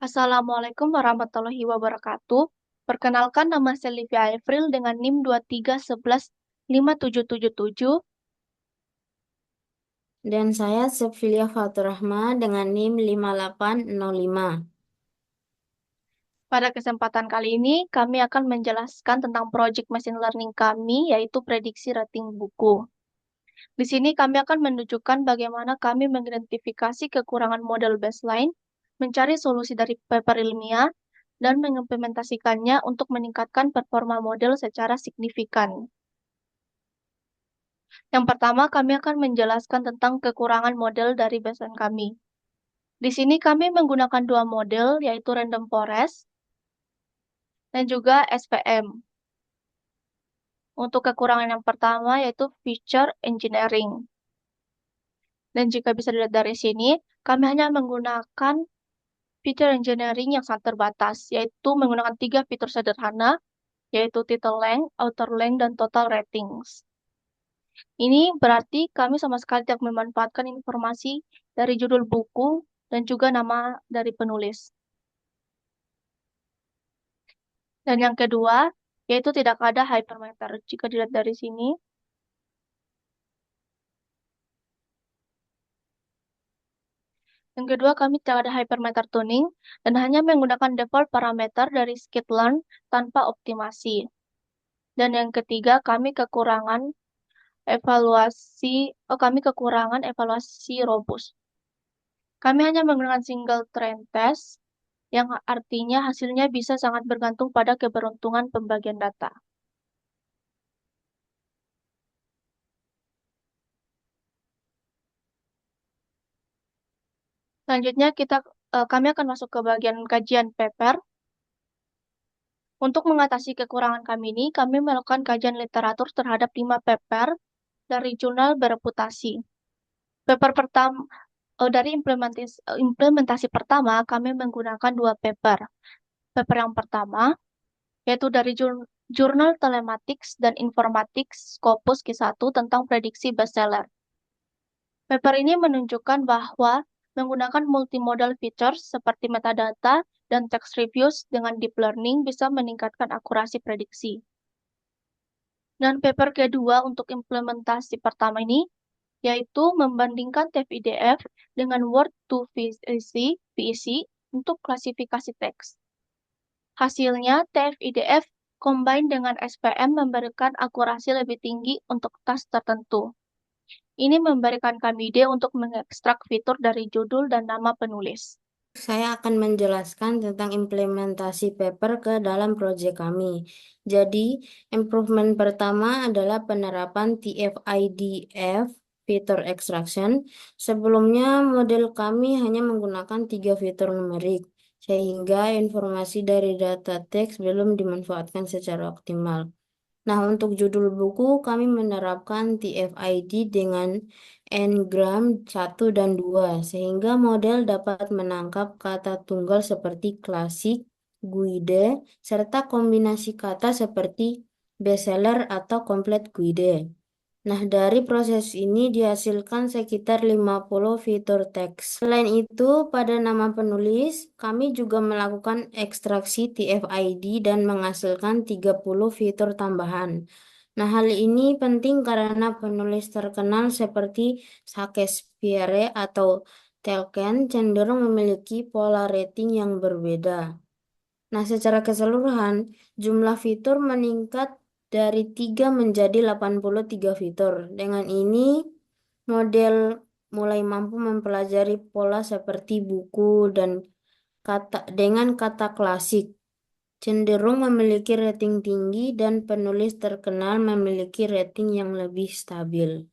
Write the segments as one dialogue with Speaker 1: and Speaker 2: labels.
Speaker 1: Assalamualaikum warahmatullahi wabarakatuh. Perkenalkan, nama saya Livia Avril dengan NIM 23115777.
Speaker 2: Dan saya Sepfilia Faturrahma dengan NIM 5805.
Speaker 1: Pada kesempatan kali ini, kami akan menjelaskan tentang project machine learning kami, yaitu prediksi rating buku. Di sini kami akan menunjukkan bagaimana kami mengidentifikasi kekurangan model baseline, mencari solusi dari paper ilmiah, dan mengimplementasikannya untuk meningkatkan performa model secara signifikan. Yang pertama, kami akan menjelaskan tentang kekurangan model dari baseline kami. Di sini kami menggunakan dua model, yaitu Random Forest dan juga SVM. Untuk kekurangan yang pertama, yaitu Feature Engineering. Dan jika bisa dilihat dari sini, kami hanya menggunakan Feature Engineering yang sangat terbatas, yaitu menggunakan tiga fitur sederhana, yaitu Title Length, Author Length, dan Total Ratings. Ini berarti kami sama sekali tidak memanfaatkan informasi dari judul buku dan juga nama dari penulis. Dan yang kedua, yaitu tidak ada hypermeter. Jika dilihat dari sini, yang kedua kami tidak ada hypermeter tuning dan hanya menggunakan default parameter dari skitlearn tanpa optimasi. Dan yang ketiga, kami kekurangan evaluasi robust. Kami hanya menggunakan single trend test, yang artinya hasilnya bisa sangat bergantung pada keberuntungan pembagian data. Selanjutnya kami akan masuk ke bagian kajian paper. Untuk mengatasi kekurangan kami ini, kami melakukan kajian literatur terhadap 5 paper dari jurnal bereputasi. Paper pertama dari implementasi pertama, kami menggunakan dua paper. Paper yang pertama yaitu dari jurnal Telematics dan Informatics Scopus Q1 tentang prediksi bestseller. Paper ini menunjukkan bahwa menggunakan multimodal features seperti metadata dan text reviews dengan deep learning bisa meningkatkan akurasi prediksi. Dan paper kedua untuk implementasi pertama ini yaitu membandingkan TF-IDF dengan Word to VEC untuk klasifikasi teks. Hasilnya, TF-IDF combine dengan SPM memberikan akurasi lebih tinggi untuk task tertentu. Ini memberikan kami ide untuk mengekstrak fitur dari judul dan nama penulis.
Speaker 2: Saya akan menjelaskan tentang implementasi paper ke dalam proyek kami. Jadi, improvement pertama adalah penerapan TF-IDF fitur extraction. Sebelumnya, model kami hanya menggunakan 3 fitur numerik, sehingga informasi dari data teks belum dimanfaatkan secara optimal. Nah, untuk judul buku, kami menerapkan TF-ID dengan N-gram 1 dan 2, sehingga model dapat menangkap kata tunggal seperti klasik, guide, serta kombinasi kata seperti bestseller atau komplit guide. Nah, dari proses ini dihasilkan sekitar 50 fitur teks. Selain itu, pada nama penulis, kami juga melakukan ekstraksi TF-ID dan menghasilkan 30 fitur tambahan. Nah, hal ini penting karena penulis terkenal seperti Shakespeare atau Tolkien cenderung memiliki pola rating yang berbeda. Nah, secara keseluruhan, jumlah fitur meningkat dari 3 menjadi 83 fitur. Dengan ini, model mulai mampu mempelajari pola seperti buku dan dengan kata klasik, cenderung memiliki rating tinggi dan penulis terkenal memiliki rating yang lebih stabil.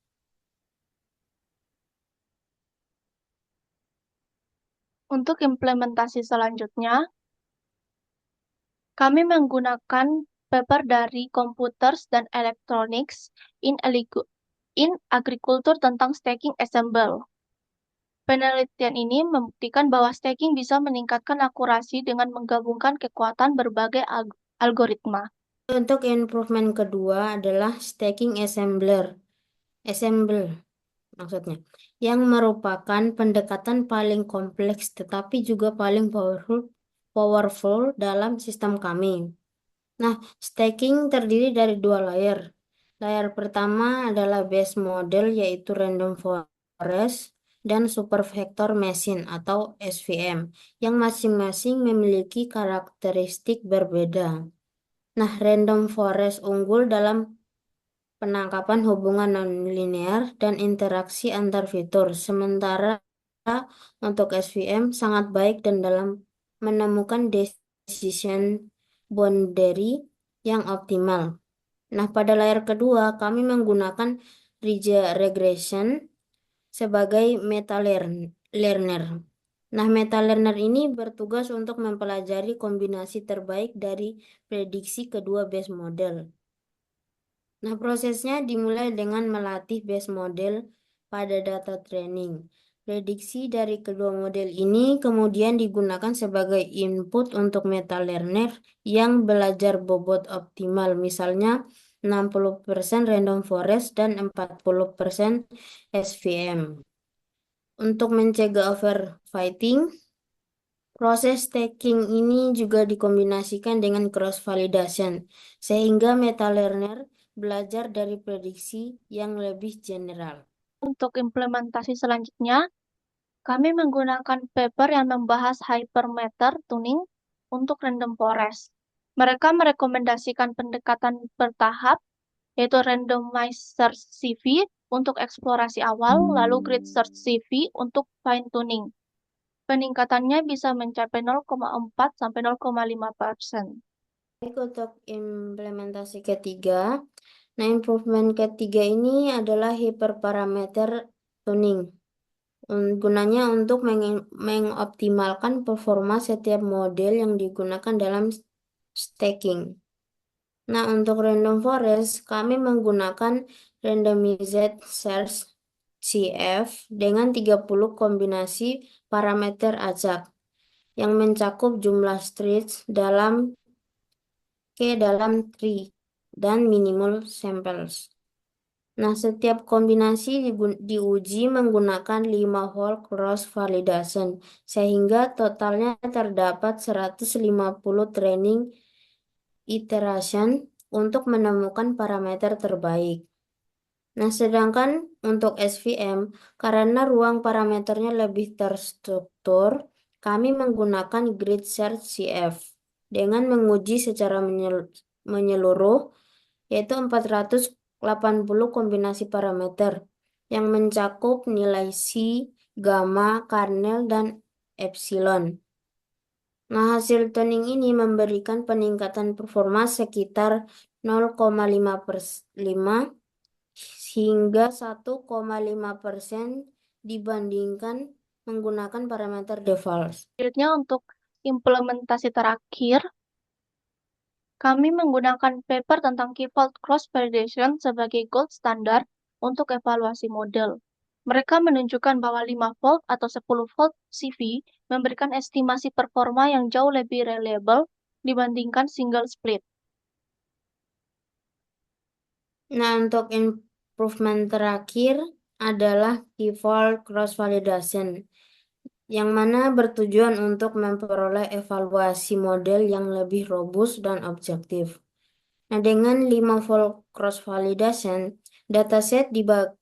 Speaker 1: Untuk implementasi selanjutnya, kami menggunakan paper dari Computers dan Electronics in Agriculture tentang stacking ensemble. Penelitian ini membuktikan bahwa stacking bisa meningkatkan akurasi dengan menggabungkan kekuatan berbagai algoritma.
Speaker 2: Untuk improvement kedua adalah stacking ensemble maksudnya, yang merupakan pendekatan paling kompleks tetapi juga paling powerful powerful dalam sistem kami. Nah, stacking terdiri dari dua layer. Layer pertama adalah base model yaitu random forest dan super vector machine atau SVM yang masing-masing memiliki karakteristik berbeda. Nah, random forest unggul dalam penangkapan hubungan nonlinear dan interaksi antar fitur, sementara untuk SVM sangat baik dan dalam menemukan decision boundary yang optimal. Nah, pada layar kedua, kami menggunakan regression sebagai learner. Nah, meta learner ini bertugas untuk mempelajari kombinasi terbaik dari prediksi kedua base model. Nah, prosesnya dimulai dengan melatih base model pada data training. Prediksi dari kedua model ini kemudian digunakan sebagai input untuk meta learner yang belajar bobot optimal, misalnya 60% random forest dan 40% SVM. Untuk mencegah overfitting, proses stacking ini juga dikombinasikan dengan cross validation, sehingga meta learner belajar dari prediksi yang lebih general.
Speaker 1: Untuk implementasi selanjutnya, kami menggunakan paper yang membahas hypermeter tuning untuk random forest. Mereka merekomendasikan pendekatan bertahap, yaitu randomized search CV untuk eksplorasi awal, lalu grid search CV untuk fine tuning. Peningkatannya bisa mencapai 0,4 sampai 0,5%.
Speaker 2: Baik, untuk implementasi ketiga, nah improvement ketiga ini adalah hyperparameter tuning. Gunanya untuk mengoptimalkan performa setiap model yang digunakan dalam stacking. Nah, untuk random forest, kami menggunakan randomized search CF dengan 30 kombinasi parameter acak yang mencakup jumlah streets dalam tree dan minimal samples. Nah, setiap kombinasi diuji menggunakan 5 hole cross validation, sehingga totalnya terdapat 150 training iteration untuk menemukan parameter terbaik. Nah, sedangkan untuk SVM, karena ruang parameternya lebih terstruktur, kami menggunakan grid search CF dengan menguji secara menyeluruh, yaitu 480 kombinasi parameter yang mencakup nilai C, gamma, kernel, dan epsilon. Nah, hasil tuning ini memberikan peningkatan performa sekitar 0,5 hingga 1,5% dibandingkan menggunakan parameter default.
Speaker 1: Selanjutnya untuk implementasi terakhir, kami menggunakan paper tentang key fault cross validation sebagai gold standard untuk evaluasi model. Mereka menunjukkan bahwa 5 volt atau 10 volt CV memberikan estimasi performa yang jauh lebih reliable dibandingkan single split.
Speaker 2: Nah, untuk improvement terakhir adalah key fault cross validation, yang mana bertujuan untuk memperoleh evaluasi model yang lebih robust dan objektif. Nah, dengan 5 fold cross validation, dataset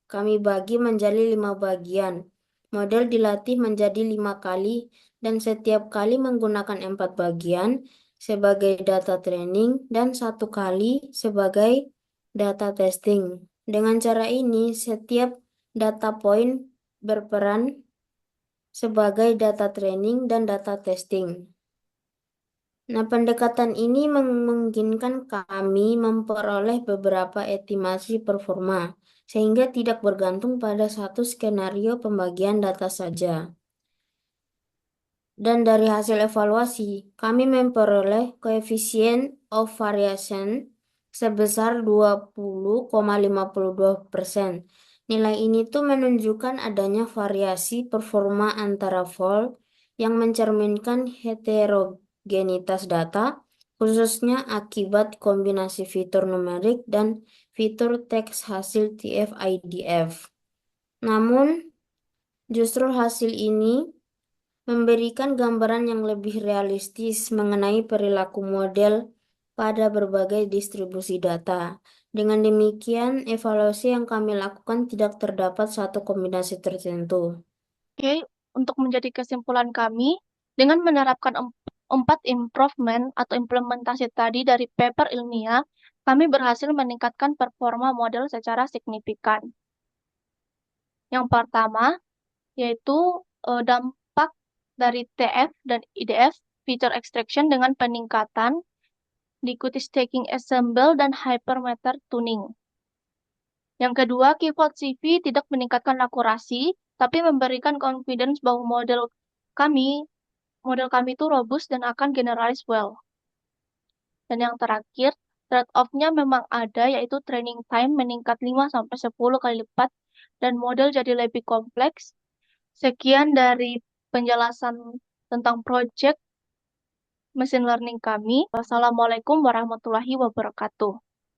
Speaker 2: kami bagi menjadi 5 bagian. Model dilatih menjadi 5 kali dan setiap kali menggunakan 4 bagian sebagai data training dan 1 kali sebagai data testing. Dengan cara ini, setiap data point berperan sebagai data training dan data testing. Nah, pendekatan ini memungkinkan kami memperoleh beberapa estimasi performa, sehingga tidak bergantung pada satu skenario pembagian data saja. Dan dari hasil evaluasi, kami memperoleh koefisien of variation sebesar 20,52%. Nilai ini tuh menunjukkan adanya variasi performa antara fold yang mencerminkan heterogenitas data, khususnya akibat kombinasi fitur numerik dan fitur teks hasil TF-IDF. Namun, justru hasil ini memberikan gambaran yang lebih realistis mengenai perilaku model pada berbagai distribusi data. Dengan demikian, evaluasi yang kami lakukan tidak terdapat satu kombinasi tertentu.
Speaker 1: Oke, untuk menjadi kesimpulan kami, dengan menerapkan empat improvement atau implementasi tadi dari paper ilmiah, kami berhasil meningkatkan performa model secara signifikan. Yang pertama, yaitu dampak dari TF dan IDF feature extraction dengan peningkatan diikuti staking ensemble dan hypermeter tuning. Yang kedua, keyword CV tidak meningkatkan akurasi, tapi memberikan confidence bahwa kami model kami itu robust dan akan generalize well. Dan yang terakhir, trade-off-nya memang ada, yaitu training time meningkat 5-10 kali lipat dan model jadi lebih kompleks. Sekian dari penjelasan tentang project machine learning kami. Wassalamualaikum warahmatullahi wabarakatuh.